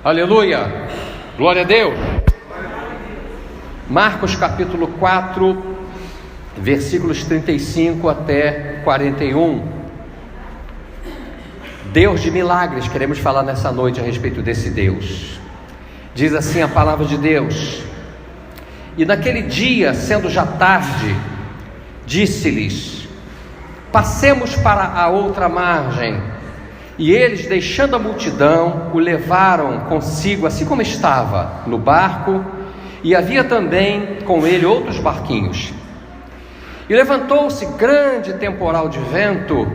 Aleluia, glória a Deus. Marcos capítulo 4, versículos 35 até 41. Deus de milagres, queremos falar nessa noite a respeito desse Deus. Diz assim a palavra de Deus: e naquele dia, sendo já tarde, disse-lhes: passemos para a outra margem. E eles, deixando a multidão, o levaram consigo, assim como estava, no barco, e havia também com ele outros barquinhos. E levantou-se grande temporal de vento,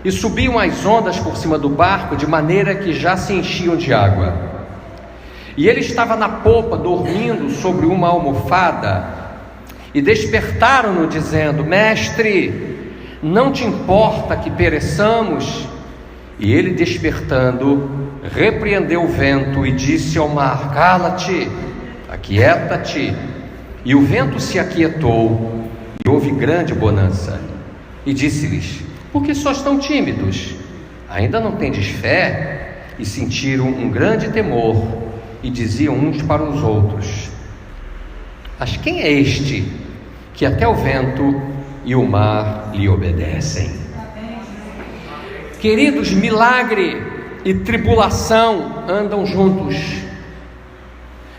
e subiam as ondas por cima do barco, de maneira que já se enchiam de água. E ele estava na popa, dormindo sobre uma almofada, e despertaram-no, dizendo: mestre, não te importa que pereçamos? E ele, despertando, repreendeu o vento e disse ao mar: cala-te, aquieta-te. E o vento se aquietou, e houve grande bonança. E disse-lhes: por que sois tão tímidos? Ainda não tendes fé? E sentiram um grande temor, e diziam uns para os outros: mas quem é este, que até o vento e o mar lhe obedecem? Queridos, milagre e tribulação andam juntos.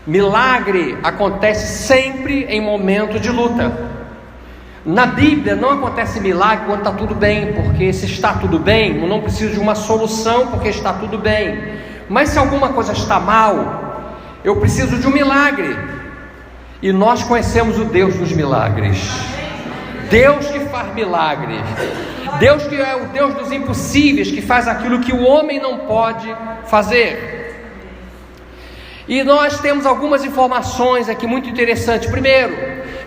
Milagre acontece sempre em momento de luta. Na Bíblia não acontece milagre quando está tudo bem, porque se está tudo bem, eu não preciso de uma solução, porque está tudo bem. Mas se alguma coisa está mal, eu preciso de um milagre. E nós conhecemos o Deus dos milagres. Deus que faz milagres. Deus que é o Deus dos impossíveis, que faz aquilo que o homem não pode fazer. E nós temos algumas informações aqui muito interessantes. Primeiro,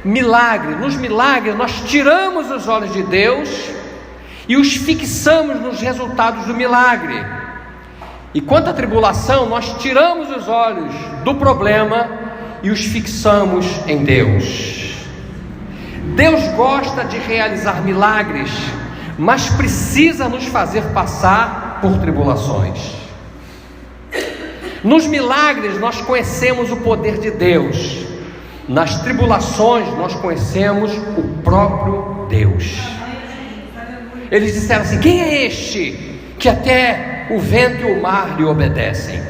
milagre. Nos milagres nós tiramos os olhos de Deus e os fixamos nos resultados do milagre. E quanto à tribulação, nós tiramos os olhos do problema e os fixamos em Deus. Deus gosta de realizar milagres, mas precisa nos fazer passar por tribulações. Nos milagres nós conhecemos o poder de Deus. Nas tribulações nós conhecemos o próprio Deus. Eles disseram assim: quem é este que até o vento e o mar lhe obedecem?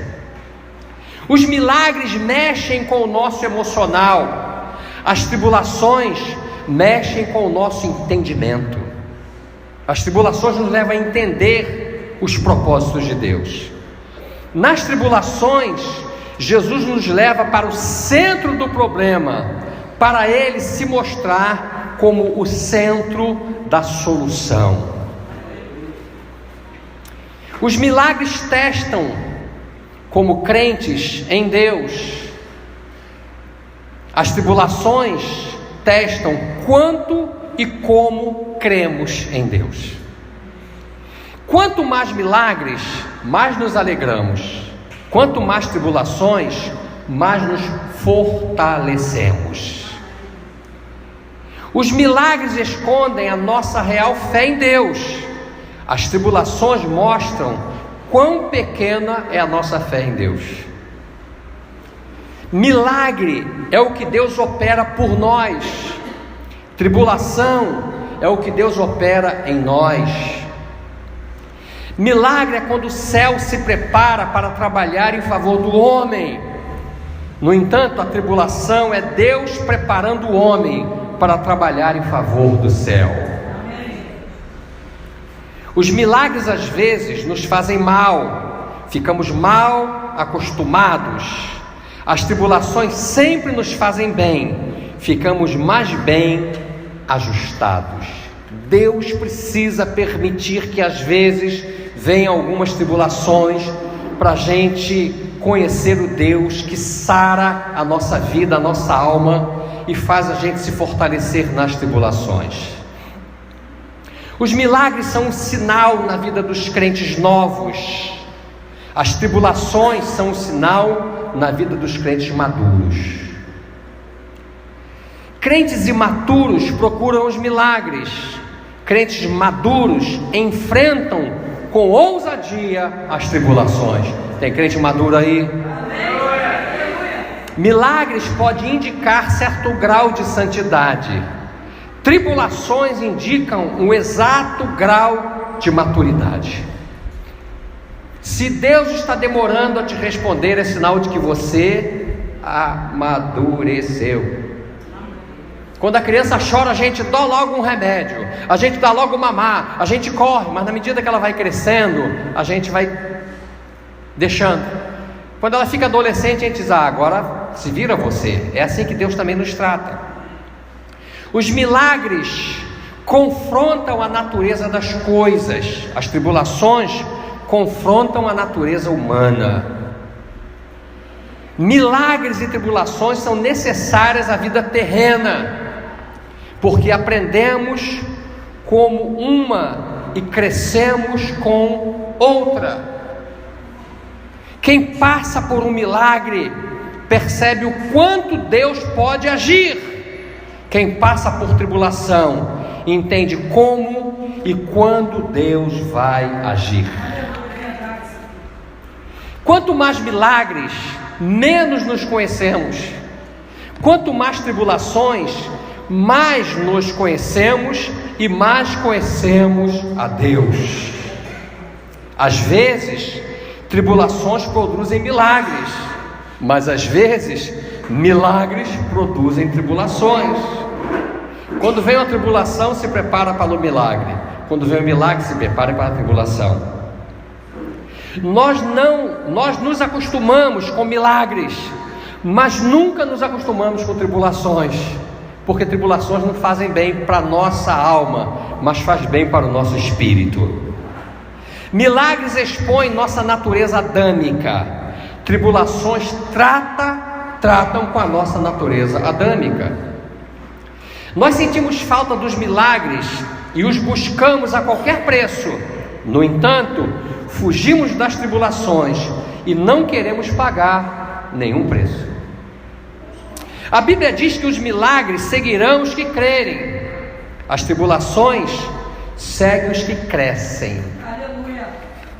Os milagres mexem com o nosso emocional. As tribulações mexem com o nosso entendimento. As tribulações nos levam a entender os propósitos de Deus. Nas tribulações, Jesus nos leva para o centro do problema, para Ele se mostrar como o centro da solução. Os milagres testam como crentes em Deus. As tribulações testam quanto e como cremos em Deus. Quanto mais milagres, mais nos alegramos. Quanto mais tribulações, mais nos fortalecemos. Os milagres escondem a nossa real fé em Deus. As tribulações mostram quão pequena é a nossa fé em Deus. Milagre é o que Deus opera por nós. Tribulação é o que Deus opera em nós. Milagre é quando o céu se prepara para trabalhar em favor do homem. No entanto, a tribulação é Deus preparando o homem para trabalhar em favor do céu. Os milagres às vezes nos fazem mal, ficamos mal acostumados. As tribulações sempre nos fazem bem, ficamos mais bem ajustados. Deus precisa permitir que às vezes venham algumas tribulações para a gente conhecer o Deus que sara a nossa vida, a nossa alma e faz a gente se fortalecer nas tribulações. Os milagres são um sinal na vida dos crentes novos. As tribulações são um sinal na vida dos crentes maduros. Crentes imaturos procuram os milagres. Crentes maduros enfrentam com ousadia as tribulações. Tem crente maduro aí? Amém. Milagres podem indicar certo grau de santidade. Tribulações indicam um exato grau de maturidade. Se Deus está demorando a te responder, é sinal de que você amadureceu. Quando a criança chora, a gente dá logo um remédio, a gente dá logo mamar, a gente corre, mas na medida que ela vai crescendo, a gente vai deixando. Quando ela fica adolescente, a gente diz: agora se vira você. É assim que Deus também nos trata. Os milagres confrontam a natureza das coisas. As tribulações confrontam a natureza humana. Milagres e tribulações são necessárias à vida terrena, porque aprendemos como uma e crescemos com outra. Quem passa por um milagre percebe o quanto Deus pode agir. Quem passa por tribulação entende como e quando Deus vai agir. Quanto mais milagres, menos nos conhecemos. Quanto mais tribulações, mais nos conhecemos e mais conhecemos a Deus. Às vezes, tribulações produzem milagres, mas às vezes, milagres produzem tribulações. Quando vem uma tribulação, se prepara para o milagre. Quando vem o milagre, se prepara para a tribulação. Nós nos acostumamos com milagres, mas nunca nos acostumamos com tribulações, porque tribulações não fazem bem para a nossa alma, mas faz bem para o nosso espírito. Milagres expõem nossa natureza adâmica. Tribulações tratam com a nossa natureza adâmica. Nós sentimos falta dos milagres e os buscamos a qualquer preço. No entanto, fugimos das tribulações e não queremos pagar nenhum preço. A Bíblia diz que os milagres seguirão os que crerem. As tribulações seguem os que crescem. Aleluia,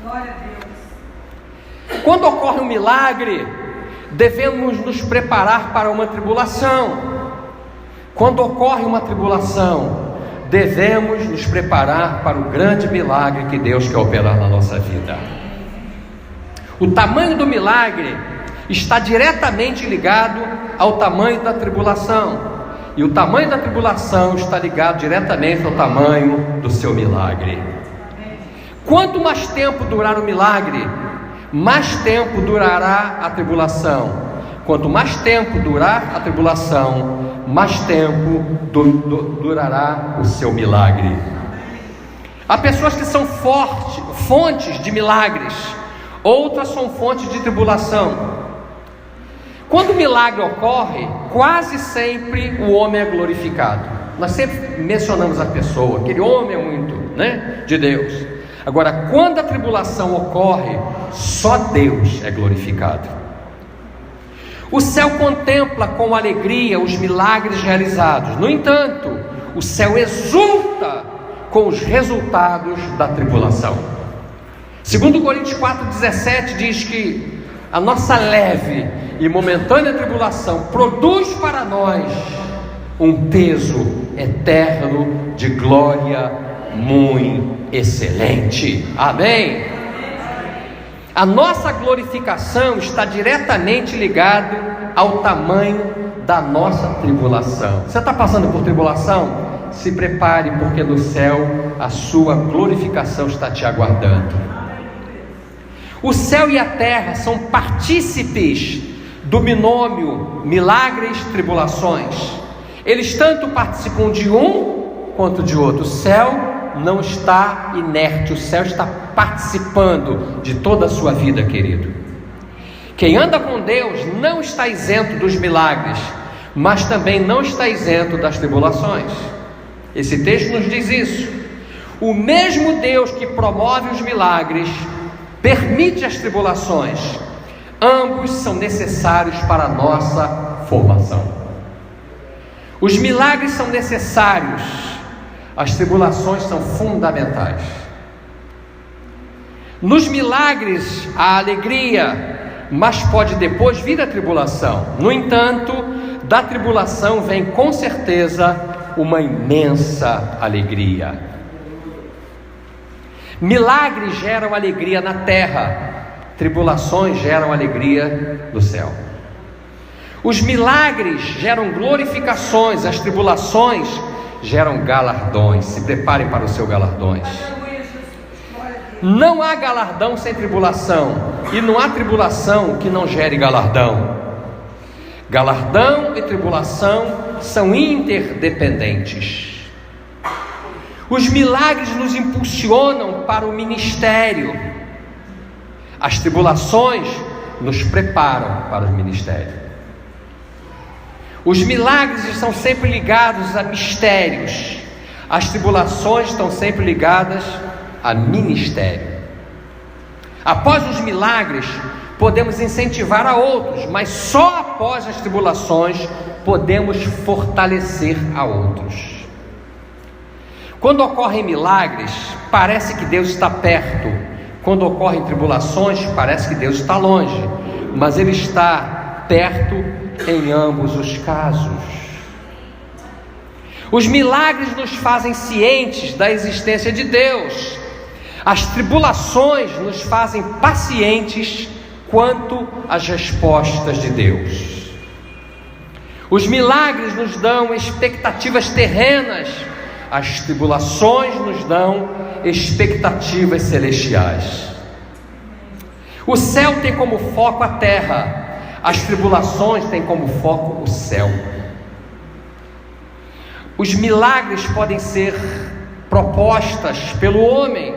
glória a Deus. Quando ocorre um milagre, devemos nos preparar para uma tribulação. Quando ocorre uma tribulação, devemos nos preparar para o grande milagre que Deus quer operar na nossa vida. O tamanho do milagre está diretamente ligado ao tamanho da tribulação, e o tamanho da tribulação está ligado diretamente ao tamanho do seu milagre. Quanto mais tempo durar o milagre, mais tempo durará a tribulação. Quanto mais tempo durar a tribulação, mais tempo durará o seu milagre. Há pessoas que são fontes de milagres, outras são fontes de tribulação. Quando o milagre ocorre, quase sempre o homem é glorificado. Nós sempre mencionamos a pessoa, aquele homem é muito, de Deus. Agora, quando a tribulação ocorre, só Deus é glorificado. O céu contempla com alegria os milagres realizados. No entanto, o céu exulta com os resultados da tribulação. 2 Coríntios 4,17 diz que a nossa leve e momentânea tribulação produz para nós um peso eterno de glória muito excelente. Amém? A nossa glorificação está diretamente ligado ao tamanho da nossa tribulação. Você está passando por tribulação? Se prepare, porque no céu a sua glorificação está te aguardando. O céu e a terra são partícipes do binômio milagres e tribulações. Eles tanto participam de um quanto de outro. O céu não está inerte, o céu está participando de toda a sua vida, querido. Quem anda com Deus não está isento dos milagres, mas também não está isento das tribulações. Esse texto nos diz isso. O mesmo Deus que promove os milagres permite as tribulações. Ambos são necessários para a nossa formação. Os milagres são necessários, as tribulações são fundamentais. Nos milagres, a alegria mas pode depois vir a tribulação. No entanto, da tribulação vem com certeza uma imensa alegria. Milagres geram alegria na terra, tribulações geram alegria no céu. Os milagres geram glorificações, as tribulações geram galardões. Se preparem para os seus galardões. Não há galardão sem tribulação, e não há tribulação que não gere galardão. Galardão e tribulação são interdependentes. Os milagres nos impulsionam para o ministério. As tribulações nos preparam para o ministério. Os milagres estão sempre ligados a mistérios. As tribulações estão sempre ligadas a ministério. Após os milagres, podemos incentivar a outros, mas só após as tribulações podemos fortalecer a outros. Quando ocorrem milagres, parece que Deus está perto. Quando ocorrem tribulações, parece que Deus está longe, mas Ele está perto em ambos os casos. Os milagres nos fazem cientes da existência de Deus. As tribulações nos fazem pacientes quanto às respostas de Deus. Os milagres nos dão expectativas terrenas, as tribulações nos dão expectativas celestiais. O céu tem como foco a terra, as tribulações têm como foco o céu. Os milagres podem ser propostas pelo homem,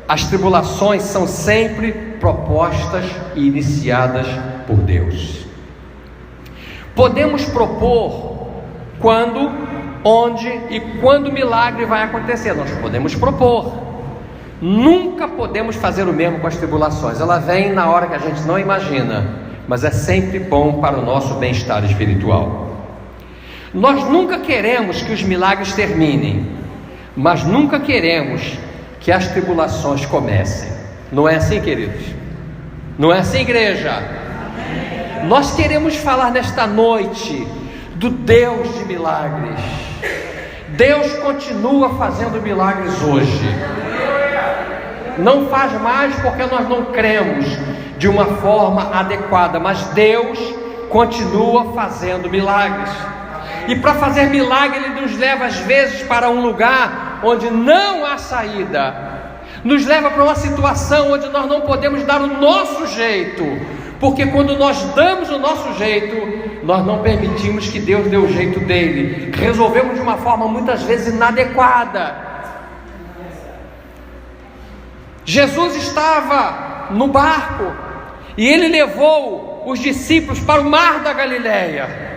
as tribulações são sempre propostas e iniciadas por Deus. Podemos propor quando, onde e quando o milagre vai acontecer. Nós podemos propor. Nunca podemos fazer o mesmo com as tribulações. Ela vem na hora que a gente não imagina, mas é sempre bom para o nosso bem-estar espiritual. Nós nunca queremos que os milagres terminem, mas nunca queremos que as tribulações comecem. Não é assim, queridos? Não é assim, igreja? Amém. Nós queremos falar nesta noite do Deus de milagres. Deus continua fazendo milagres hoje. Não faz mais porque nós não cremos de uma forma adequada, mas Deus continua fazendo milagres. E para fazer milagre, Ele nos leva às vezes para um lugar onde não há saída, nos leva para uma situação onde nós não podemos dar o nosso jeito, porque quando nós damos o nosso jeito, nós não permitimos que Deus dê o jeito dele, resolvemos de uma forma muitas vezes inadequada. Jesus estava no barco e Ele levou os discípulos para o mar da Galileia.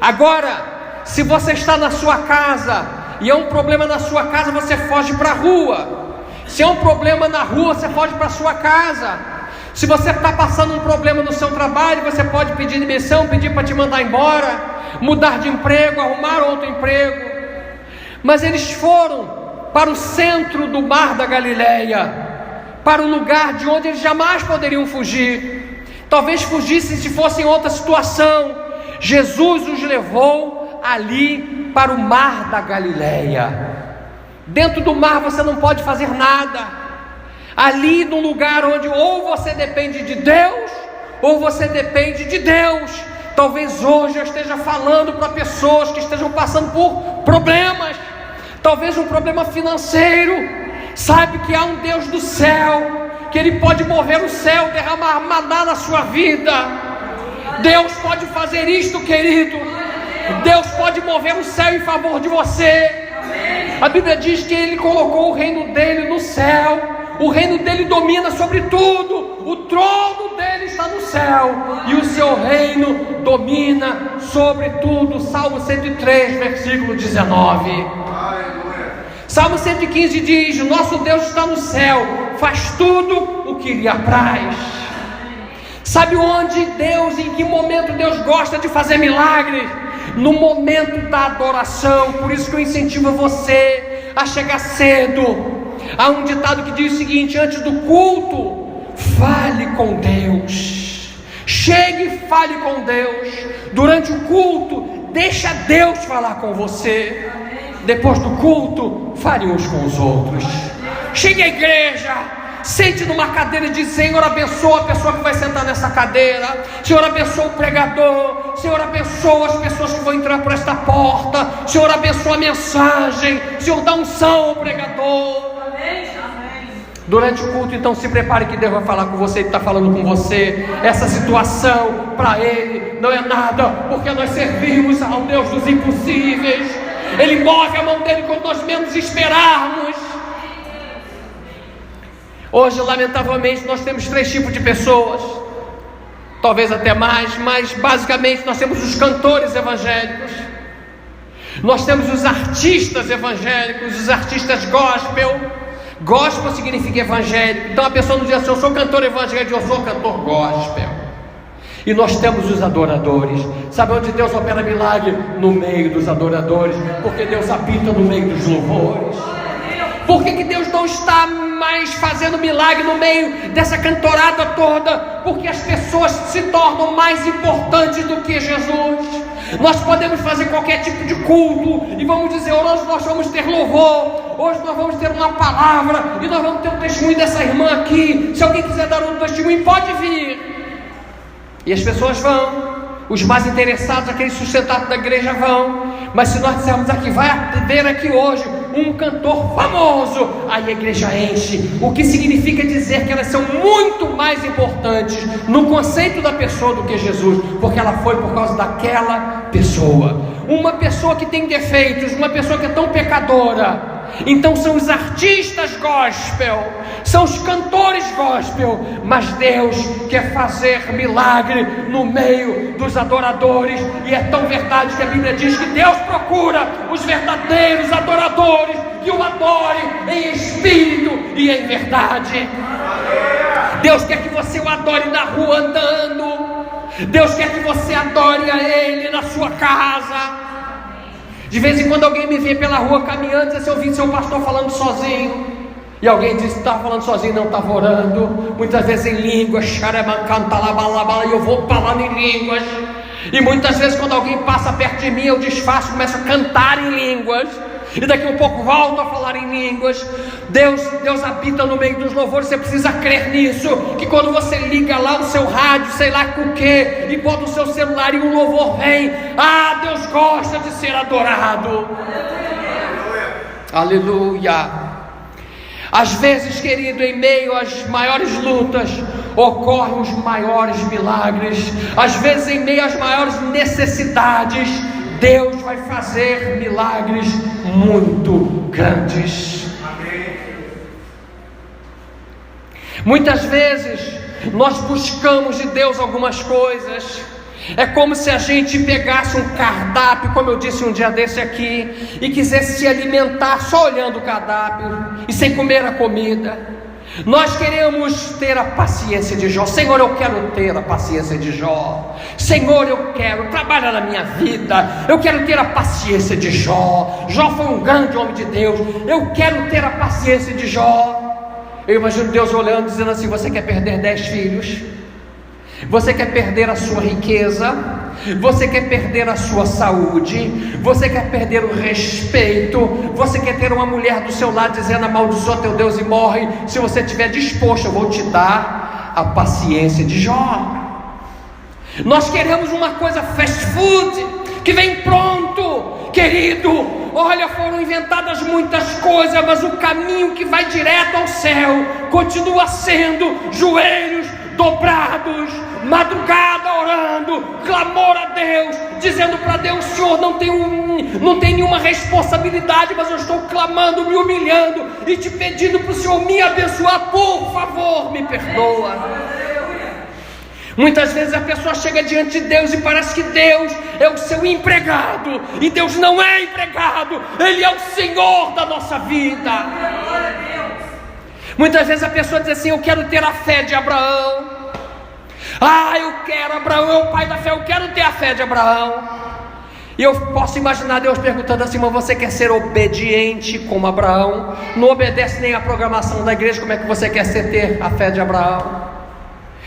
Agora, se você está na sua casa e é um problema na sua casa, você foge para a rua. Se é um problema na rua, você foge para a sua casa. Se você está passando um problema no seu trabalho, você pode pedir demissão, pedir para te mandar embora, mudar de emprego, arrumar outro emprego. Mas eles foram para o centro do mar da Galileia, para o lugar de onde eles jamais poderiam fugir. Talvez fugissem se fosse em outra situação. Jesus os levou ali para o mar da Galileia. Dentro do mar você não pode fazer nada. Ali num lugar onde ou você depende de Deus, ou você depende de Deus. Talvez hoje eu esteja falando para pessoas que estejam passando por problemas, talvez um problema financeiro. Sabe que há um Deus do céu, que Ele pode mover o céu, derramar maná na sua vida. Deus pode fazer isto, querido. Deus pode mover o céu em favor de você. A Bíblia diz que Ele colocou o reino dele no céu. O reino dele domina sobre tudo. O trono dele está no céu e o seu reino domina sobre tudo. Salmo 103, versículo 19. Salmo 115 diz: o nosso Deus está no céu, faz tudo o que lhe apraz. Sabe onde Deus, em que momento Deus gosta de fazer milagres? No momento da adoração. Por isso que eu incentivo você a chegar cedo. Há um ditado que diz o seguinte: antes do culto, fale com Deus. Chegue e fale com Deus. Durante o culto, deixa Deus falar com você. Depois do culto, fale uns com os outros. Chegue à igreja, sente numa cadeira e diz: Senhor, abençoa a pessoa que vai sentar nessa cadeira. Senhor, abençoa o pregador. Senhor, abençoa as pessoas que vão entrar por esta porta. Senhor, abençoa a mensagem. Senhor, dá unção ao pregador. Durante o culto, então, se prepare que Deus vai falar com você. Ele está falando com você. Essa situação para Ele não é nada, porque nós servimos ao Deus dos impossíveis. Ele move a mão dele quando nós menos esperarmos. Hoje, lamentavelmente, nós temos 3 tipos de pessoas, talvez até mais, mas basicamente nós temos os cantores evangélicos, nós temos os artistas evangélicos, os artistas gospel. Gospel significa evangélico. Então a pessoa não diz assim: eu sou cantor evangélico, eu sou cantor gospel. E nós temos os adoradores. Sabe onde Deus opera milagre? No meio dos adoradores, porque Deus habita no meio dos louvores. Por que Deus não está mais fazendo milagre no meio dessa cantorada toda? Porque as pessoas se tornam mais importantes do que Jesus. Nós podemos fazer qualquer tipo de culto e vamos dizer: hoje nós vamos ter louvor, hoje nós vamos ter uma palavra e nós vamos ter um testemunho dessa irmã aqui. Se alguém quiser dar um testemunho, pode vir. E as pessoas vão. Os mais interessados, aqueles sustentados da igreja, vão. Mas se nós dissermos aqui: vai haver aqui hoje um cantor famoso, aí a igreja enche. O que significa dizer que elas são muito mais importantes no conceito da pessoa do que Jesus, porque ela foi por causa daquela pessoa. Uma pessoa que tem defeitos, uma pessoa que é tão pecadora. Então são os artistas gospel, são os cantores gospel, mas Deus quer fazer milagre no meio dos adoradores. E é tão verdade que a Bíblia diz que Deus procura os verdadeiros adoradores que o adorem em espírito e em verdade. Deus quer que você o adore na rua andando. Deus quer que você adore a Ele na sua casa. De vez em quando alguém me vê pela rua caminhando e diz: eu vi seu pastor falando sozinho. E alguém diz: estava falando sozinho, não estava orando. Muitas vezes em línguas, e eu vou falando em línguas. E muitas vezes quando alguém passa perto de mim, eu disfarço, começo a cantar em línguas. E daqui a um pouco volto a falar em línguas. Deus habita no meio dos louvores. Você precisa crer nisso, que quando você liga lá o seu rádio, sei lá com o que, e bota o seu celular e um louvor vem, Deus gosta de ser adorado. Aleluia. Às vezes, querido, em meio às maiores lutas, ocorrem os maiores milagres. Às vezes, em meio às maiores necessidades, Deus vai fazer milagres muito grandes. Amém. Muitas vezes nós buscamos de Deus algumas coisas. É como se a gente pegasse um cardápio, como eu disse um dia desse aqui, e quisesse se alimentar só olhando o cardápio e sem comer a comida. Nós queremos ter a paciência de Jó. Senhor, eu quero ter a paciência de Jó. Senhor, eu quero trabalhar na minha vida. Eu quero ter a paciência de Jó. Jó foi um grande homem de Deus. Eu quero ter a paciência de Jó. Eu imagino Deus olhando, dizendo assim: você quer perder 10 filhos? Você quer perder a sua riqueza? Você quer perder a sua saúde? Você quer perder o respeito? Você quer ter uma mulher do seu lado dizendo: amaldiçoa teu Deus e morre? Se você estiver disposto, eu vou te dar a paciência de Jó. Nós queremos uma coisa fast food, que vem pronto. Querido, olha, foram inventadas muitas coisas, mas o caminho que vai direto ao céu continua sendo joelhos dobrados, madrugada orando, clamor a Deus, dizendo para Deus: Senhor, não tem nenhuma responsabilidade, mas eu estou clamando, me humilhando e te pedindo para o Senhor me abençoar, por favor, me perdoa. Muitas vezes a pessoa chega diante de Deus e parece que Deus é o seu empregado, e Deus não é empregado, Ele é o Senhor da nossa vida. Muitas vezes a pessoa diz assim: eu quero ter a fé de Abraão. Eu quero, Abraão é o pai da fé, eu quero ter a fé de Abraão. E eu posso imaginar Deus perguntando assim: mas você quer ser obediente como Abraão? Não obedece nem à programação da igreja, como é que você quer ter a fé de Abraão?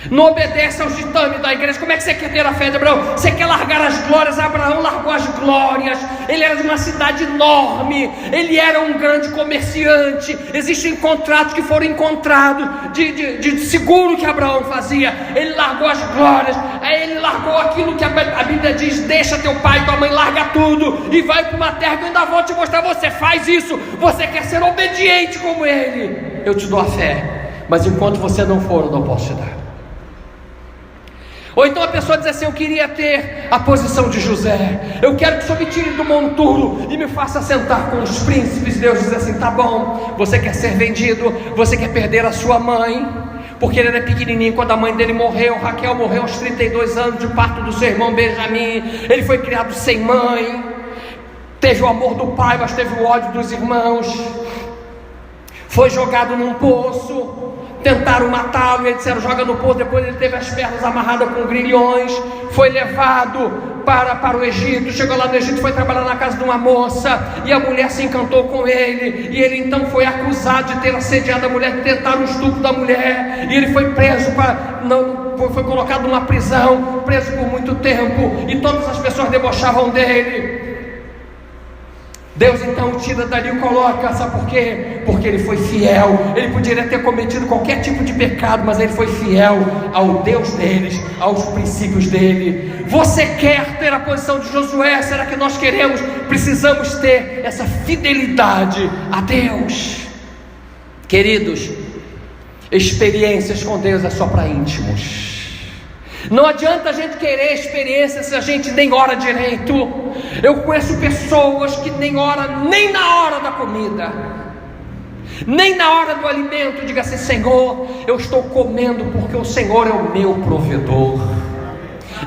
não obedece aos ditames da igreja. Como é que você quer ter a fé de Abraão? Você quer largar as glórias? Abraão largou as glórias. Ele era de uma cidade enorme, ele era um grande comerciante. Existem contratos que foram encontrados de seguro que Abraão fazia. Ele largou as glórias, aí ele largou aquilo que a Bíblia diz: deixa teu pai e tua mãe, larga tudo e vai para uma terra que eu ainda vou te mostrar. Você faz isso, você quer ser obediente como ele, eu te dou a fé, mas enquanto você não for, eu não posso te dar. Ou então a pessoa diz assim: eu queria ter a posição de José, eu quero que o Senhor me tire do monturo e me faça sentar com os príncipes. Deus diz assim: tá bom, você quer ser vendido, você quer perder a sua mãe, porque ele era pequenininho quando a mãe dele morreu. Raquel morreu aos 32 anos de parto do seu irmão Benjamim. Ele foi criado sem mãe, teve o amor do pai, mas teve o ódio dos irmãos. Foi jogado num poço, tentaram matá-lo, e eles disseram: joga no poço. Depois ele teve as pernas amarradas com grilhões, foi levado para o Egito. Chegou lá no Egito, foi trabalhar na casa de uma moça, e a mulher se encantou com ele, e ele então foi acusado de ter assediado a mulher, de tentar o estupro da mulher, e ele foi preso, foi colocado numa prisão, preso por muito tempo, e todas as pessoas debochavam dele. Deus então o tira dali e coloca, sabe por quê? Porque ele foi fiel. Ele poderia ter cometido qualquer tipo de pecado, mas ele foi fiel ao Deus deles, aos princípios dele. Você quer ter a posição de Josué? Será que nós queremos? Precisamos ter essa fidelidade a Deus. Queridos, experiências com Deus é só para íntimos. Não adianta a gente querer experiência se a gente nem ora direito. Eu conheço pessoas que nem oram nem na hora da comida, nem na hora do alimento. Diga assim: Senhor, eu estou comendo porque o Senhor é o meu provedor.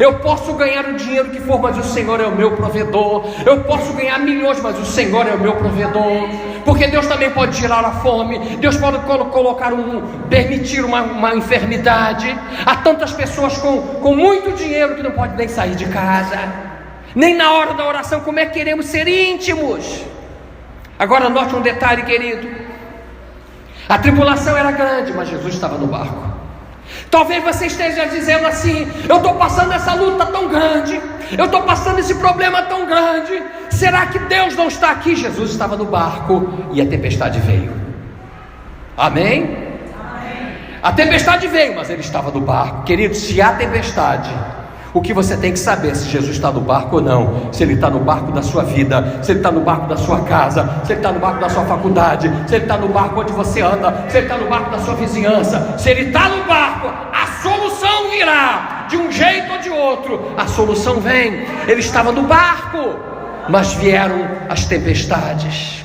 Eu posso ganhar o dinheiro que for, mas o Senhor é o meu provedor. Eu posso ganhar milhões, mas o Senhor é o meu provedor. Porque Deus também pode tirar a fome. Deus pode permitir uma enfermidade. Há tantas pessoas com muito dinheiro que não podem nem sair de casa, nem na hora da oração. Como é que queremos ser íntimos? Agora note um detalhe, querido. A tribulação era grande, mas Jesus estava no barco. Talvez você esteja dizendo assim: eu estou passando essa luta tão grande, eu estou passando esse problema tão grande, será que Deus não está aqui? Jesus estava no barco e a tempestade veio. Amém? Amém. A tempestade veio, mas ele estava no barco. Querido, se há tempestade, o que você tem que saber se Jesus está no barco ou não. Se ele está no barco da sua vida, se ele está no barco da sua casa, se ele está no barco da sua faculdade, se ele está no barco onde você anda, se ele está no barco da sua vizinhança. Se ele está no barco, a solução virá, de um jeito ou de outro. A solução vem. Ele estava no barco, mas vieram as tempestades.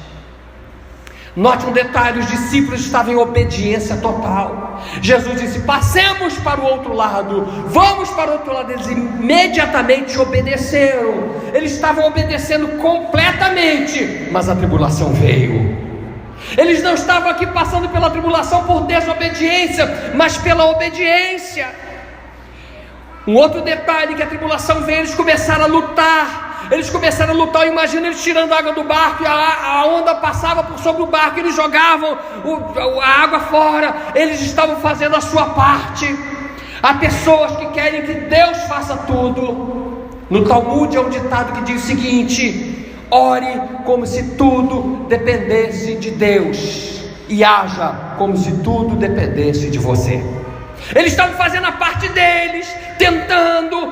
Note um detalhe: os discípulos estavam em obediência total. Jesus disse: passemos para o outro lado, vamos para o outro lado. Eles imediatamente obedeceram. Eles estavam obedecendo completamente, mas a tribulação veio. Eles não estavam aqui passando pela tribulação por desobediência, mas pela obediência. Um outro detalhe: que a tribulação veio, eles começaram a lutar. Eles começaram a lutar. Eu imagino eles tirando a água do barco, e a onda passava por sobre o barco, eles jogavam a água fora. Eles estavam fazendo a sua parte. Há pessoas que querem que Deus faça tudo. No Talmud há um ditado que diz o seguinte: ore como se tudo dependesse de Deus, e haja como se tudo dependesse de você. Eles estavam fazendo a parte deles, tentando.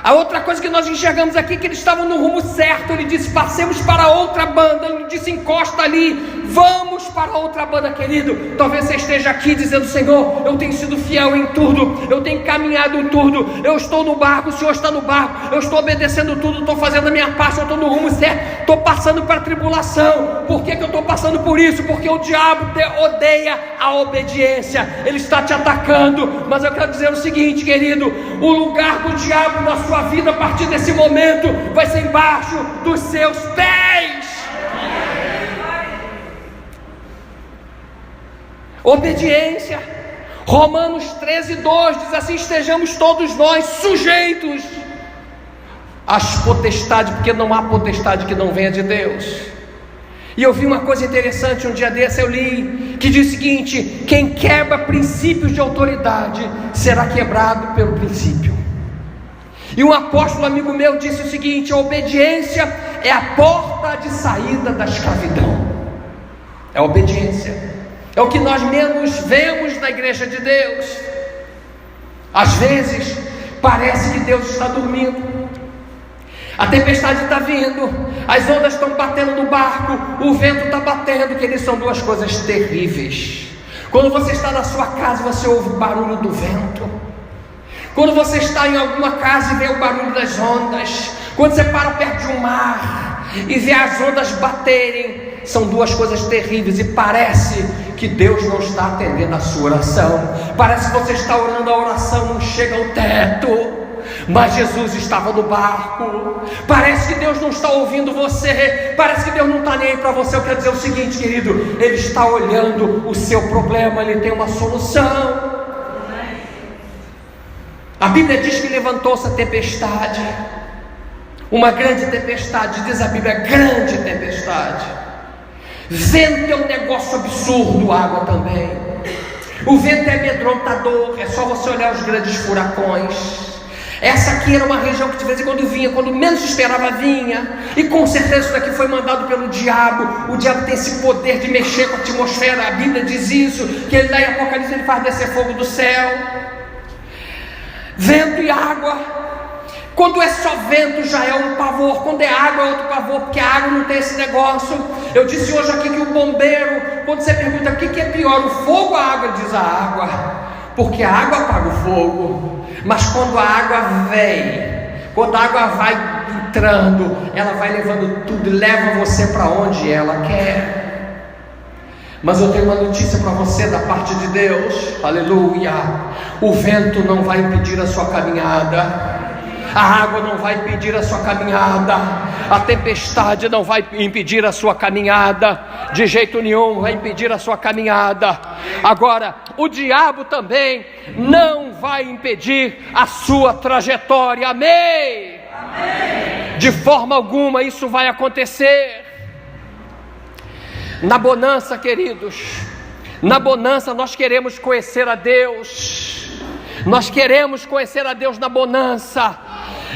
A outra coisa que nós enxergamos aqui é que eles estavam no rumo certo. Ele disse: passemos para outra banda. Ele disse: encosta ali, vamos para outra banda. Querido, talvez você esteja aqui dizendo: Senhor, eu tenho sido fiel em tudo, eu tenho caminhado em tudo, eu estou no barco, o Senhor está no barco, eu estou obedecendo tudo, estou fazendo a minha parte, eu estou no rumo certo, estou passando para a tribulação. Por que eu estou passando por isso? Porque o diabo odeia a obediência, ele está te atacando. Mas eu quero dizer o seguinte, querido: o lugar do diabo na sua vida a partir desse momento vai ser embaixo dos seus pés. Obediência. Romanos 13:2 diz assim: estejamos todos nós sujeitos às potestades, porque não há potestade que não venha de Deus. E eu vi uma coisa interessante um dia desse, eu li que diz o seguinte: quem quebra princípios de autoridade será quebrado pelo princípio. E um apóstolo amigo meu disse o seguinte: a obediência é a porta de saída da escravidão. É a obediência. É o que nós menos vemos na igreja de Deus. Às vezes parece que Deus está dormindo. A tempestade está vindo, as ondas estão batendo no barco, o vento está batendo, que eles são duas coisas terríveis. Quando você está na sua casa, você ouve o barulho do vento. Quando você está em alguma casa e vê o barulho das ondas, quando você para perto de um mar e vê as ondas baterem, são duas coisas terríveis. E parece que Deus não está atendendo a sua oração. Parece que você está orando, a oração não chega ao teto. Mas Jesus estava no barco. Parece que Deus não está ouvindo você. Parece que Deus não está nem aí para você. Eu quero dizer o seguinte, querido: Ele está olhando o seu problema. Ele tem uma solução. A Bíblia diz que levantou-se a tempestade, uma grande tempestade. Diz a Bíblia, grande tempestade. Vento é um negócio absurdo, água também. O vento é amedrontador. É só você olhar os grandes furacões. Essa aqui era uma região que de vez em quando vinha, quando menos esperava vinha. E com certeza isso daqui foi mandado pelo diabo. O diabo tem esse poder de mexer com a atmosfera. A Bíblia diz isso, que ele lá em Apocalipse ele faz descer fogo do céu. Vento e água. Quando é só vento já é um pavor. Quando é água é outro pavor, porque a água não tem esse negócio. Eu disse hoje aqui que o bombeiro, quando você pergunta o que é pior, o fogo ou a água, diz a água, porque a água apaga o fogo. Mas quando a água vem, quando a água vai entrando, ela vai levando tudo e leva você para onde ela quer. Mas eu tenho uma notícia para você da parte de Deus, aleluia. O vento não vai impedir a sua caminhada, a água não vai impedir a sua caminhada, a tempestade não vai impedir a sua caminhada, de jeito nenhum vai impedir a sua caminhada. Agora, o diabo também não vai impedir a sua trajetória, amém? Amém. De forma alguma isso vai acontecer. Na bonança, queridos, na bonança nós queremos conhecer a Deus, nós queremos conhecer a Deus na bonança,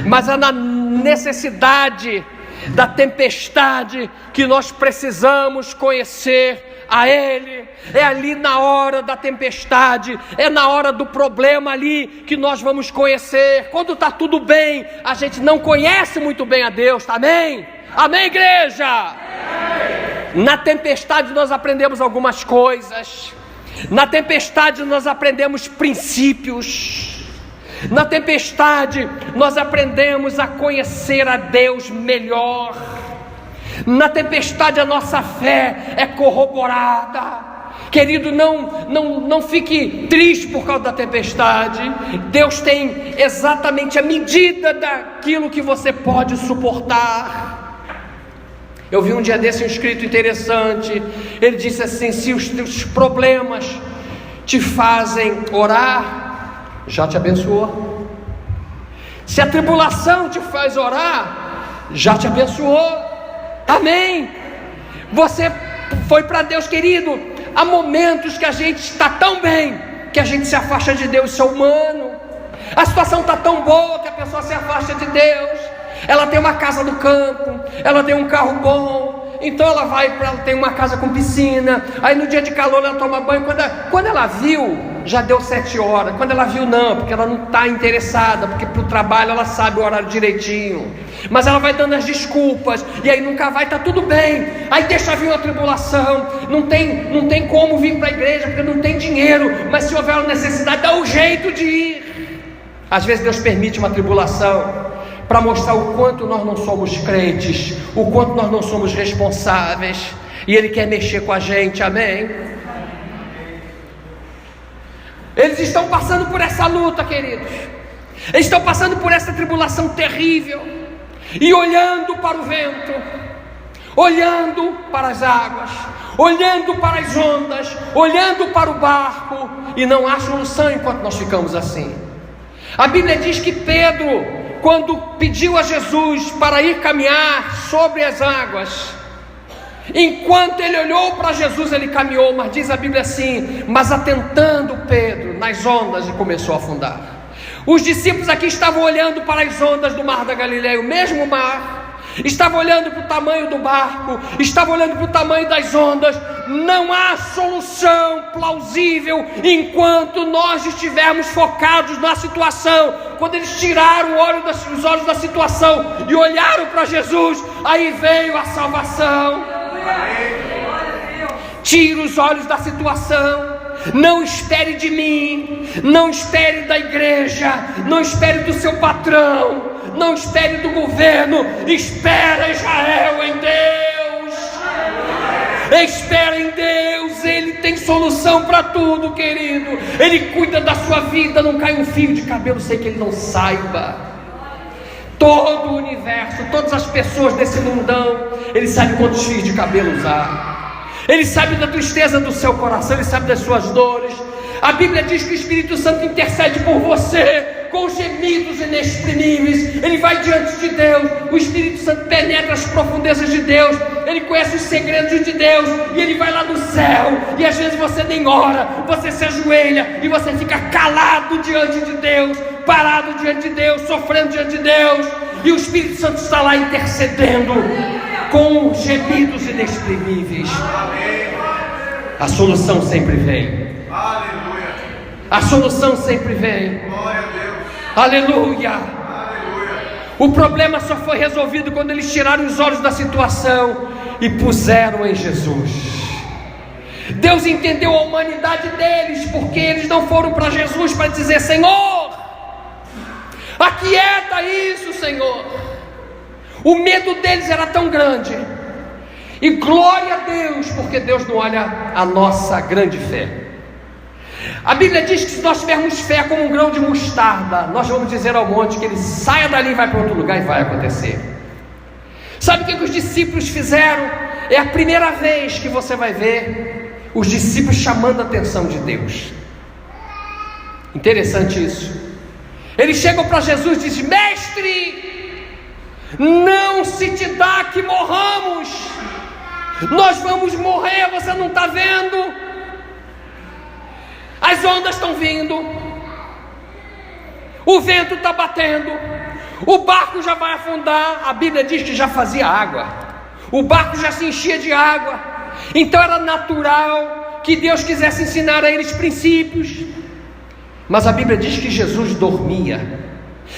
mas é na necessidade da tempestade que nós precisamos conhecer a Ele. É ali na hora da tempestade, é na hora do problema ali que nós vamos conhecer. Quando está tudo bem, a gente não conhece muito bem a Deus, amém? Amém, igreja? Amém. Na tempestade nós aprendemos algumas coisas. Na tempestade nós aprendemos princípios. Na tempestade nós aprendemos a conhecer a Deus melhor. Na tempestade a nossa fé é corroborada. Querido, não fique triste por causa da tempestade. Deus tem exatamente a medida daquilo que você pode suportar. Eu vi um dia desse um escrito interessante. Ele disse assim: se os teus problemas te fazem orar, já te abençoou. Se a tribulação te faz orar, já te abençoou, amém? Você foi para Deus, querido. Há momentos que a gente está tão bem que a gente se afasta de Deus, isso é humano. A situação está tão boa que a pessoa se afasta de Deus. Ela tem uma casa no campo, ela tem um carro bom, então ela tem uma casa com piscina. Aí no dia de calor ela toma banho. Quando ela viu, já deu 7 horas. Quando ela viu, não, porque ela não está interessada, porque para o trabalho ela sabe o horário direitinho, mas ela vai dando as desculpas, e aí nunca vai, está tudo bem. Aí deixa vir uma tribulação, não tem como vir para a igreja, porque não tem dinheiro, mas se houver uma necessidade, dá um jeito de ir. Às vezes Deus permite uma tribulação para mostrar o quanto nós não somos crentes, o quanto nós não somos responsáveis, e Ele quer mexer com a gente, amém? Eles estão passando por essa luta, queridos, eles estão passando por essa tribulação terrível, e olhando para o vento, olhando para as águas, olhando para as ondas, olhando para o barco, e não há solução enquanto nós ficamos assim. A Bíblia diz que Pedro, quando pediu a Jesus para ir caminhar sobre as águas, Enquanto ele olhou para Jesus, ele caminhou, mas diz a Bíblia assim: mas atentando Pedro nas ondas, e começou a afundar. Os discípulos aqui estavam olhando para as ondas do mar da Galileia, o mesmo mar, estavam olhando para o tamanho do barco, estavam olhando para o tamanho das ondas. Não há solução plausível enquanto nós estivermos focados na situação. Quando eles tiraram os olhos da situação e olharam para Jesus, aí veio a salvação. Tire os olhos da situação. Não espere de mim, não espere da igreja, não espere do seu patrão, não espere do governo. Espera, Israel, em Deus. Espera em Deus. Ele tem solução para tudo, querido. Ele cuida da sua vida. Não cai um fio de cabelo sem que ele não saiba. Todo o universo, todas as pessoas desse mundão, ele sabe quantos fios de cabelo usar. Ele sabe da tristeza do seu coração, ele sabe das suas dores. A Bíblia diz que o Espírito Santo intercede por você com gemidos inexprimíveis. Ele vai diante de Deus. O Espírito Santo penetra as profundezas de Deus. Ele conhece os segredos de Deus. E ele vai lá no céu. E às vezes você nem ora, você se ajoelha e você fica calado diante de Deus, parado diante de Deus, sofrendo diante de Deus. E o Espírito Santo está lá intercedendo com gemidos inexprimíveis. A solução sempre vem. A solução sempre vem. Aleluia. O problema só foi resolvido quando eles tiraram os olhos da situação e puseram em Jesus. Deus entendeu a humanidade deles, porque eles não foram para Jesus para dizer: Senhor, aquieta isso, Senhor. O medo deles era tão grande. E glória a Deus, porque Deus não olha a nossa grande fé. A Bíblia diz que se nós tivermos fé como um grão de mostarda, nós vamos dizer ao monte que ele saia dali e vai para outro lugar, e vai acontecer. Sabe o que os discípulos fizeram? É a primeira vez que você vai ver os discípulos chamando a atenção de Deus. Interessante isso. Eles chegam para Jesus e dizem: Mestre, não se te dá que morramos. Nós vamos morrer, você não está vendo? As ondas estão vindo, o vento está batendo, o barco já vai afundar. A Bíblia diz que já fazia água, o barco já se enchia de água. Então era natural que Deus quisesse ensinar a eles princípios. Mas a Bíblia diz que Jesus dormia.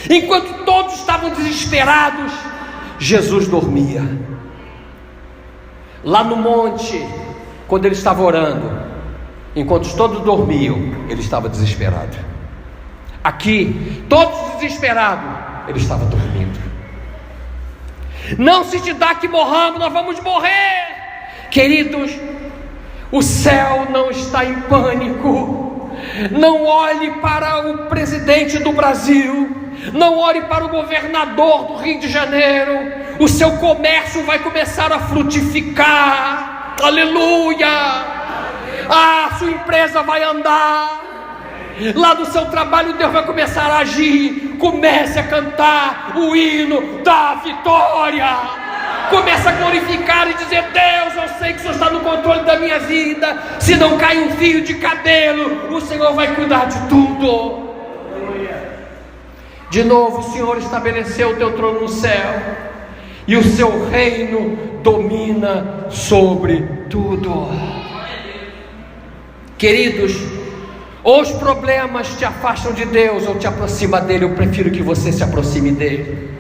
Enquanto todos estavam desesperados, Jesus dormia. Lá no monte, quando ele estava orando, enquanto todos dormiam, ele estava desesperado. Aqui, todos desesperados, ele estava dormindo. Não se te dá que morramos, nós vamos morrer. Queridos, o céu não está em pânico. Não olhe para o presidente do Brasil, não olhe para o governador do Rio de Janeiro. O seu comércio vai começar a frutificar. Aleluia. A sua empresa vai andar. Lá do seu trabalho Deus vai começar a agir. Comece a cantar o hino da vitória. Comece a glorificar e dizer: Deus, eu sei que o Senhor está no controle da minha vida. Se não cai um fio de cabelo, o Senhor vai cuidar de tudo. De novo, o Senhor estabeleceu o teu trono no céu, e o seu reino domina sobre tudo. Queridos, ou os problemas te afastam de Deus, ou te aproxima dele. Eu prefiro que você se aproxime dele.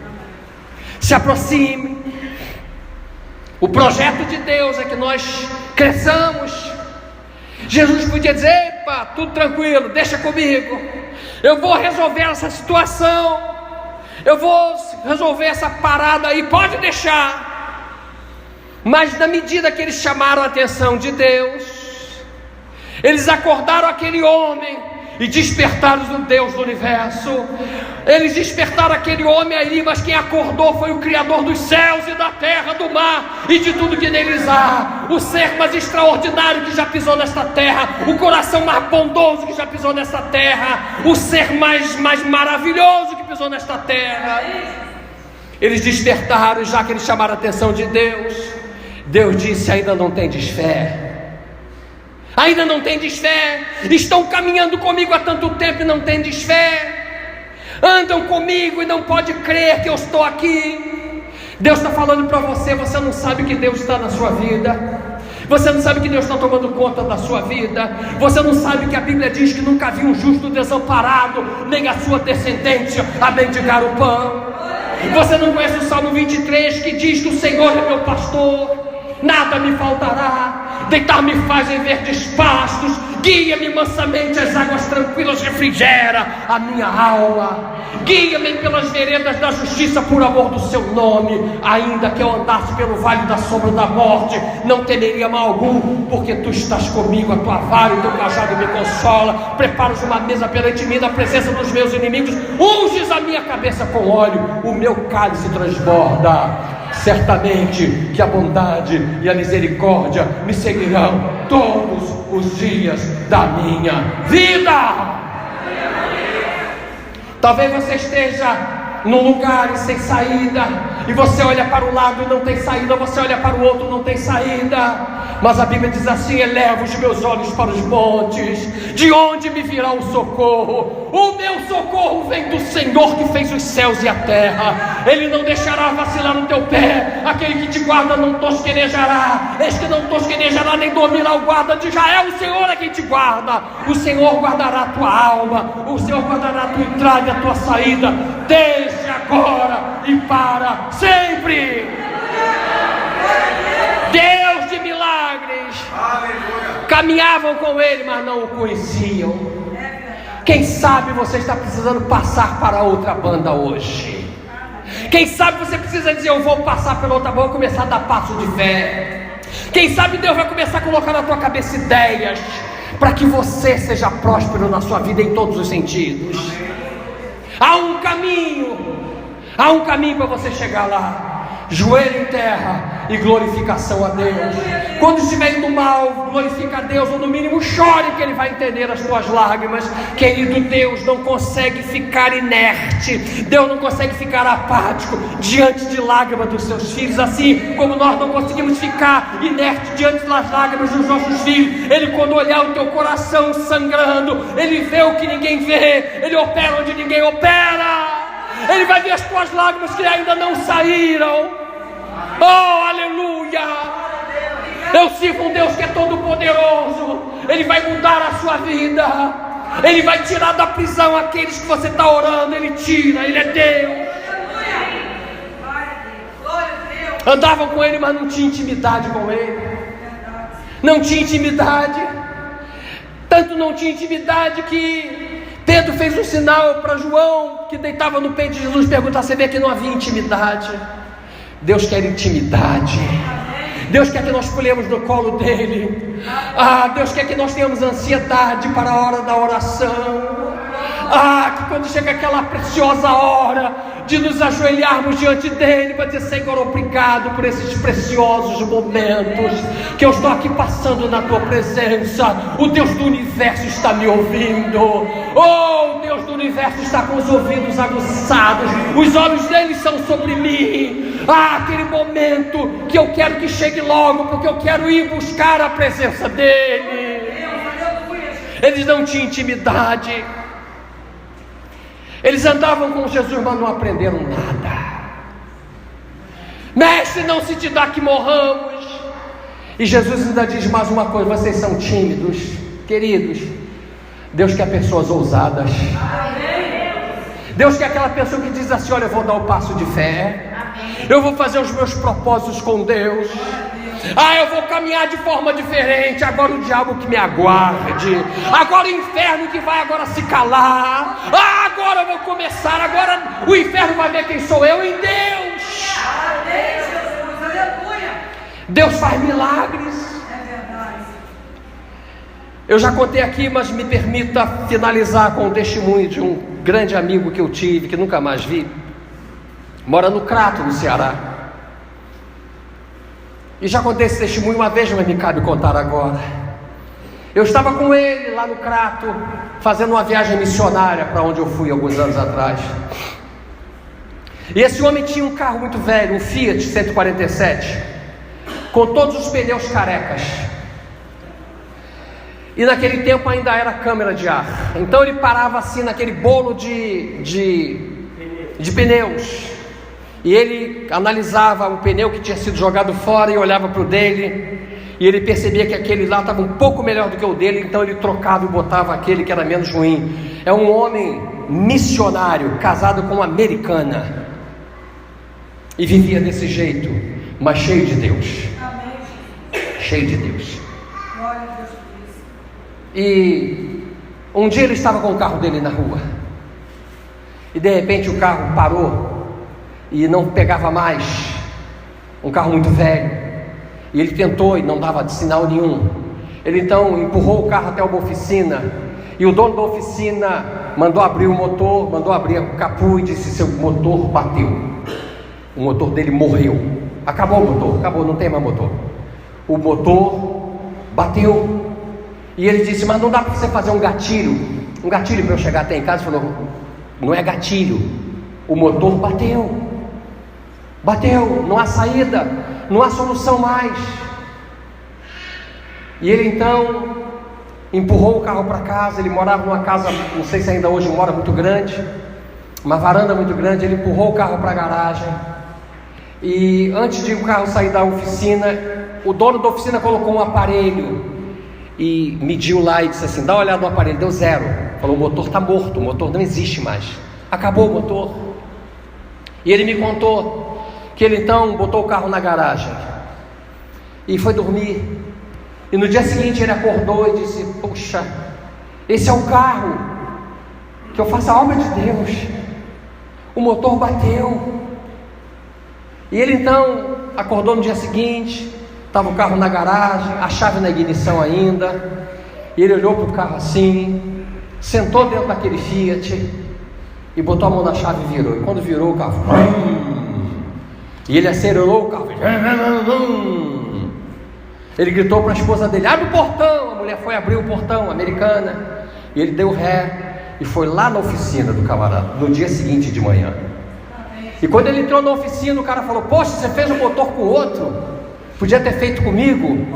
Se aproxime. O projeto de Deus é que nós cresçamos. Jesus podia dizer: epa, tudo tranquilo, deixa comigo, eu vou resolver essa situação, eu vou resolver essa parada aí, pode deixar. Mas na medida que eles chamaram a atenção de Deus, eles acordaram aquele homem e despertaram o Deus do universo. Eles despertaram aquele homem ali, mas quem acordou foi o Criador dos céus e da terra, do mar e de tudo que neles há. O ser mais extraordinário que já pisou nesta terra, o coração mais bondoso que já pisou nesta terra, o ser mais maravilhoso que pisou nesta terra. Eles despertaram, já que eles chamaram a atenção de Deus, Deus disse: ainda não tendes fé? Ainda não tendes fé? Estão caminhando comigo há tanto tempo e não tendes fé? Andam comigo e não pode crer que eu estou aqui. Deus está falando para você. Você não sabe que Deus está na sua vida. Você não sabe que Deus está tomando conta da sua vida. Você não sabe que a Bíblia diz que nunca viu um justo desamparado, nem a sua descendência a mendigar o pão. Você não conhece o Salmo 23, que diz que o Senhor é meu pastor, nada me faltará. Deitar-me faz em verdes pastos, guia-me mansamente às águas tranquilas, refrigera a minha alma. Guia-me pelas veredas da justiça por amor do seu nome. Ainda que eu andasse pelo vale da sombra da morte, não temeria mal algum, porque tu estás comigo. A tua vara e o teu cajado me consola. Preparas uma mesa perante mim na presença dos meus inimigos. Unges a minha cabeça com óleo, o meu cálice transborda. Certamente que a bondade e a misericórdia me seguirão todos os dias da minha vida. Talvez você esteja num lugar sem saída, e você olha para o lado e não tem saída, você olha para o outro e não tem saída. Mas a Bíblia diz assim: eleva os meus olhos para os montes, de onde me virá o socorro? O meu socorro vem do Senhor que fez os céus e a terra. Ele não deixará vacilar no teu pé, aquele que te guarda não tosquenejará. Eis que não tosquenejará nem dormirá o guarda de Israel. O Senhor é quem te guarda. O Senhor guardará a tua alma, o Senhor guardará a tua entrada e a tua saída, desde agora e para sempre. Deus de milagres. Aleluia. Caminhavam com ele, mas não o conheciam. Quem sabe você está precisando passar para outra banda hoje. Quem sabe você precisa dizer: eu vou passar pela outra banda, vou começar a dar passo de fé. Quem sabe Deus vai começar a colocar na tua cabeça ideias para que você seja próspero na sua vida em todos os sentidos. Há um caminho para você chegar lá. Joelho em terra e glorificação a Deus. Quando estiver indo mal, glorifica a Deus, ou no mínimo chore, que Ele vai entender as tuas lágrimas. Querido, Deus não consegue ficar inerte, Deus não consegue ficar apático diante de lágrimas dos seus filhos, assim como nós não conseguimos ficar inerte diante das lágrimas dos nossos filhos. Ele, quando olhar o teu coração sangrando, Ele vê o que ninguém vê, Ele opera onde ninguém opera. Ele vai ver as tuas lágrimas que ainda não saíram. Oh, aleluia! Eu sirvo um Deus que é todo poderoso. Ele vai mudar a sua vida. Ele vai tirar da prisão aqueles que você está orando. Ele tira, Ele é Deus. Andavam com Ele, mas não tinha intimidade com Ele. Não tinha intimidade. Tanto não tinha intimidade que Pedro fez um sinal para João, que deitava no peito de Jesus, perguntar: você vê que não havia intimidade? Deus quer intimidade. Deus quer que nós pulemos no colo dEle. Deus quer que nós tenhamos ansiedade para a hora da oração. Que quando chega aquela preciosa hora de nos ajoelharmos diante dEle, para dizer: Senhor, obrigado por esses preciosos momentos que eu estou aqui passando na Tua presença. O Deus do universo está me ouvindo. O Deus do universo está com os ouvidos aguçados, os olhos dEle são sobre mim. Aquele momento que eu quero que chegue logo, porque eu quero ir buscar a presença dEle. Eles não tinham intimidade. Eles andavam com Jesus, mas não aprenderam nada. Mestre, não se te dá que morramos. E Jesus ainda diz mais uma coisa: vocês são tímidos. Queridos, Deus quer pessoas ousadas. Deus quer aquela pessoa que diz assim: olha, eu vou dar o passo de fé. Eu vou fazer os meus propósitos com Deus. Eu vou caminhar de forma diferente. Agora o diabo que me aguarde. Agora o inferno que vai agora se calar. Agora eu vou começar. Agora o inferno vai ver quem sou eu em Deus. Deus faz milagres. Eu já contei aqui, mas me permita finalizar com o testemunho de um grande amigo que eu tive, que nunca mais vi. Mora no Crato, no Ceará. E já contei esse testemunho uma vez, mas me cabe contar agora. Eu estava com ele lá no Crato, fazendo uma viagem missionária para onde eu fui alguns anos atrás. E esse homem tinha um carro muito velho, um Fiat 147, com todos os pneus carecas. E naquele tempo ainda era câmara de ar. Então ele parava assim naquele bolo de pneus. E ele analisava o pneu que tinha sido jogado fora e olhava para o dele. E ele percebia que aquele lá estava um pouco melhor do que o dele. Então ele trocava e botava aquele que era menos ruim. É um homem missionário, casado com uma americana. E vivia desse jeito, mas cheio de Deus. Amém. Cheio de Deus. Glória a Deus por isso. E um dia ele estava com o carro dele na rua. E de repente o carro parou e não pegava mais. Um carro muito velho. E ele tentou e não dava sinal nenhum. Ele então empurrou o carro até uma oficina. E o dono da oficina mandou abrir o motor, mandou abrir o capô e disse: seu motor bateu. O motor dele morreu. Acabou o motor, acabou, não tem mais motor. O motor bateu. E ele disse: mas não dá para você fazer um gatilho para eu chegar até em casa? Ele falou: não é gatilho, o motor bateu, não há saída, não há solução mais. E ele então empurrou o carro para casa. Ele morava numa casa, não sei se ainda hoje mora, muito grande, uma varanda muito grande. Ele empurrou o carro para a garagem. E antes de o carro sair da oficina, o dono da oficina colocou um aparelho e mediu lá e disse assim: dá uma olhada no aparelho. Deu 0. Falou: o motor está morto, o motor não existe mais, acabou o motor. E ele me contou que ele então botou o carro na garagem e foi dormir. E no dia seguinte ele acordou e disse: poxa, esse é o carro que eu faço a obra de Deus, o motor bateu. E ele então acordou no dia seguinte, estava o carro na garagem, a chave na ignição ainda. E ele olhou para o carro assim, sentou dentro daquele Fiat e botou a mão na chave e virou. E quando virou, o carro e ele acelerou o carro. Ele gritou para a esposa dele: abre o portão. A mulher foi abrir o portão, americana. E ele deu ré e foi lá na oficina do camarada no dia seguinte de manhã. E quando ele entrou na oficina, o cara falou: poxa, você fez um motor com o outro, podia ter feito comigo.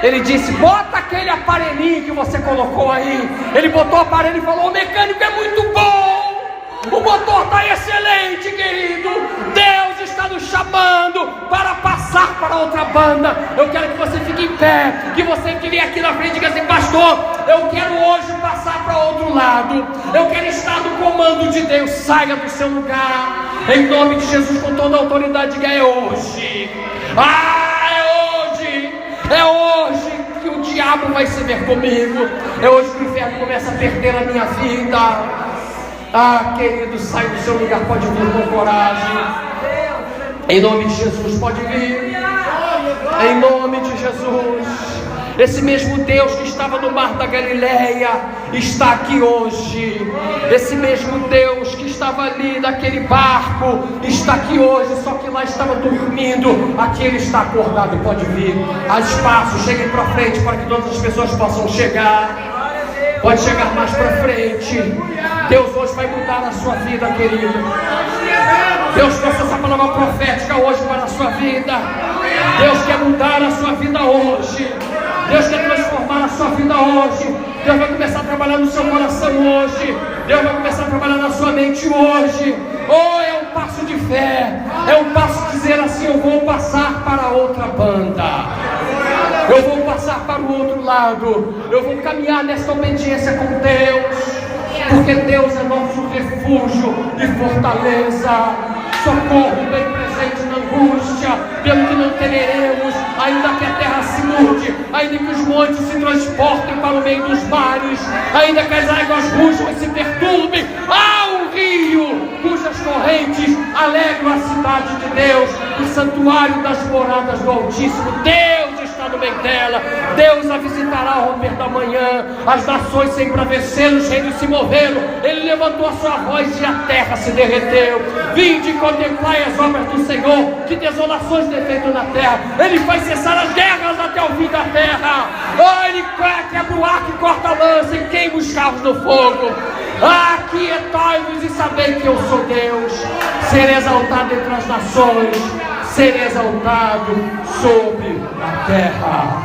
Ele disse: bota aquele aparelhinho que você colocou aí. Ele botou o aparelho e falou: o mecânico é muito bom, o motor está excelente, querido. Deus está nos chamando para passar para outra banda. Eu quero que você fique em pé, que você que vem aqui na frente e diga assim: pastor, eu quero hoje passar para outro lado, eu quero estar no comando de Deus. Saia do seu lugar, em nome de Jesus, com toda a autoridade. Diga: é hoje. É hoje que o diabo vai se ver comigo. É hoje que o inferno começa a perder a minha vida. Querido, sai do seu lugar, pode vir com coragem. Em nome de Jesus, pode vir. Em nome de Jesus. Esse mesmo Deus que estava no mar da Galileia está aqui hoje. Esse mesmo Deus que estava ali naquele barco está aqui hoje, só que lá estava dormindo. Aqui Ele está acordado e pode vir. Há espaço, cheguem para frente para que todas as pessoas possam chegar. Pode chegar mais para frente. Deus hoje vai mudar a sua vida, querido. Deus trouxe essa palavra profética hoje para a sua vida. Deus quer mudar a sua vida hoje. Deus quer transformar a sua vida hoje. Deus vai começar a trabalhar no seu coração hoje. Deus vai começar a trabalhar na sua mente hoje. É um passo de fé. É um passo de dizer assim: eu vou passar para outra banda. Eu vou passar para o outro lado. Eu vou caminhar nessa obediência com Deus. Porque Deus é nosso refúgio e fortaleza. Socorro bem presente na angústia. Pelo que não temeremos, ainda que a terra se mude, ainda que os montes se transportem para o meio dos mares, ainda que as águas rujam e se perturbem. Há um rio cujas correntes alegram a cidade de Deus, o santuário das moradas do Altíssimo. Deus está no meio dela. Deus a visitará ao romper da manhã. As nações se embraveceram, os reinos se moveram. Ele levantou a sua voz e a terra se derreteu. Vinde e contemplai as obras do Senhor, que desolações tem feito na terra. Ele faz cessar as guerras até o fim da terra. Ele quebra o arco e corta a lança e queima os carros no fogo. Aquietai-vos e sabei que eu sou Deus. Ser exaltado entre as nações, ser exaltado sobre a terra.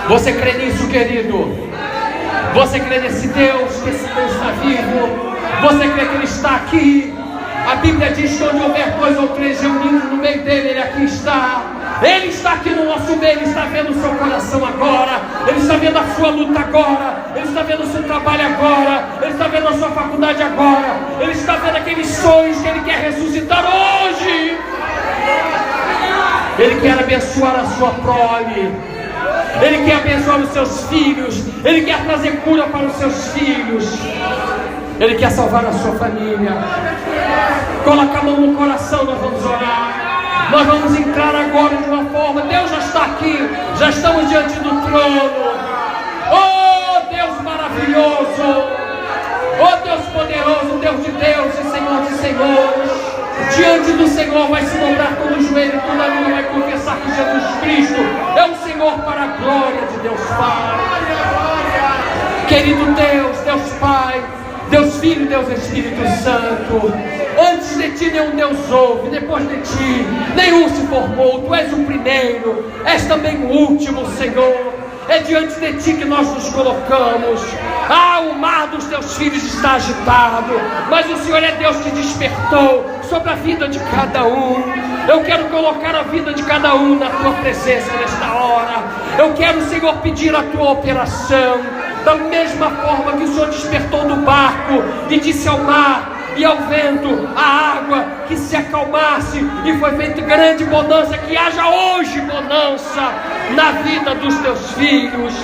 Você crê nisso, querido? Você crê nesse Deus, que esse Deus está vivo? Você crê que Ele está aqui? A Bíblia diz que onde houver 2 ou 3 reunidos no meio dele, Ele aqui está. Ele está aqui no nosso meio, Ele está vendo o seu coração agora, Ele está vendo a sua luta agora, Ele está vendo o seu trabalho agora, Ele está vendo a sua faculdade agora, Ele está vendo aqueles sonhos que Ele quer ressuscitar hoje. Ele quer abençoar a sua prole, Ele quer abençoar os seus filhos, Ele quer trazer cura para os seus filhos, Ele quer salvar a sua família. Coloca a mão no coração, nós vamos orar. Nós vamos entrar agora de uma forma. Deus já está aqui, já estamos diante do trono. Oh Deus maravilhoso, oh Deus poderoso, Deus de Deus e Senhor de senhores. Diante do Senhor vai se dobrar todo o joelho, toda a língua vai confessar que Jesus Cristo é o Senhor, para a glória de Deus Pai. Querido Deus, Deus Pai, Deus Filho, Deus Espírito Santo, antes de ti nenhum Deus houve, depois de ti nenhum se formou. Tu és o primeiro, és também o último, Senhor. É diante de ti que nós nos colocamos. O mar dos teus filhos está agitado, mas o Senhor é Deus que despertou sobre a vida de cada um. Eu quero colocar a vida de cada um na tua presença nesta hora. Eu quero, Senhor, pedir a tua operação, da mesma forma que o Senhor despertou do barco e disse ao mar e ao vento, a água, que se acalmasse, e foi feita grande bonança. Que haja hoje bonança na vida dos teus filhos,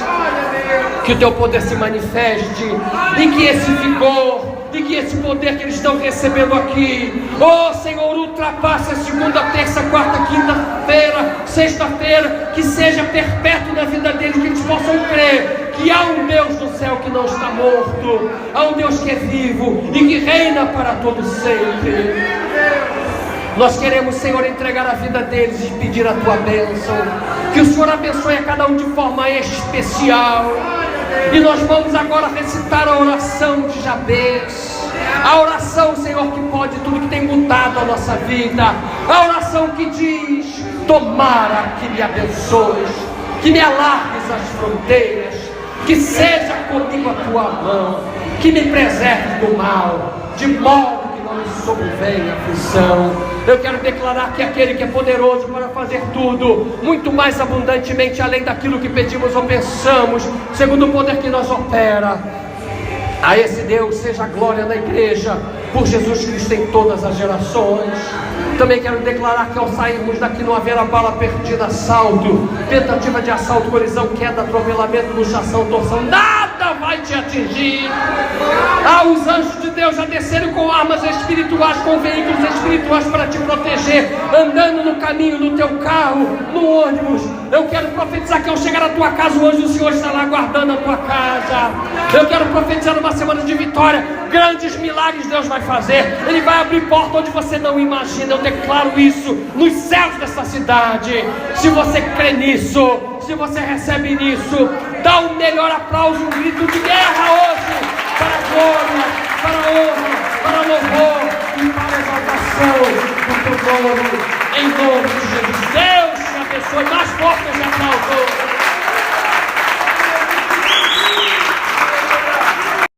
que o teu poder se manifeste, e que esse vigor, e que esse poder que eles estão recebendo aqui, oh Senhor, ultrapasse a segunda, terça, quarta, quinta-feira, sexta-feira, que seja perpétuo na vida deles, que eles possam crer que há um Deus do céu que não está morto, há um Deus que é vivo e que reina para todo sempre. Nós queremos, Senhor, entregar a vida deles e pedir a tua bênção, que o Senhor abençoe a cada um de forma especial. E nós vamos agora recitar a oração de Jabez, a oração, Senhor, que pode tudo, que tem mudado a nossa vida, a oração que diz: tomara que me abençoes, que me alargues as fronteiras, que seja comigo a tua mão, que me preserve do mal, de modo que não me sobrevenha aflição. Eu quero declarar que aquele que é poderoso para fazer tudo, muito mais abundantemente além daquilo que pedimos ou pensamos, segundo o poder que nos opera, a esse Deus seja a glória na igreja, por Jesus Cristo em todas as gerações. Também quero declarar que ao sairmos daqui não haverá bala perdida, assalto, tentativa de assalto, colisão, queda, atropelamento, luxação, torção, nada vai te atingir. Os anjos de Deus já desceram com armas espirituais, com veículos espirituais para te proteger, andando no caminho, no teu carro, no ônibus. Eu quero profetizar que ao chegar à tua casa hoje, o Senhor está lá guardando a tua casa. Eu quero profetizar uma semana de vitória, grandes milagres Deus vai fazer, Ele vai abrir porta onde você não imagina. Eu declaro isso nos céus dessa cidade. Se você crê nisso, se você recebe nisso, dá um melhor aplauso, um grito de guerra hoje, para a glória, para a honra, para o louvor e para a exaltação do teu nome, em nome de Jesus. Deus te abençoe. Mais forte esse aplauso.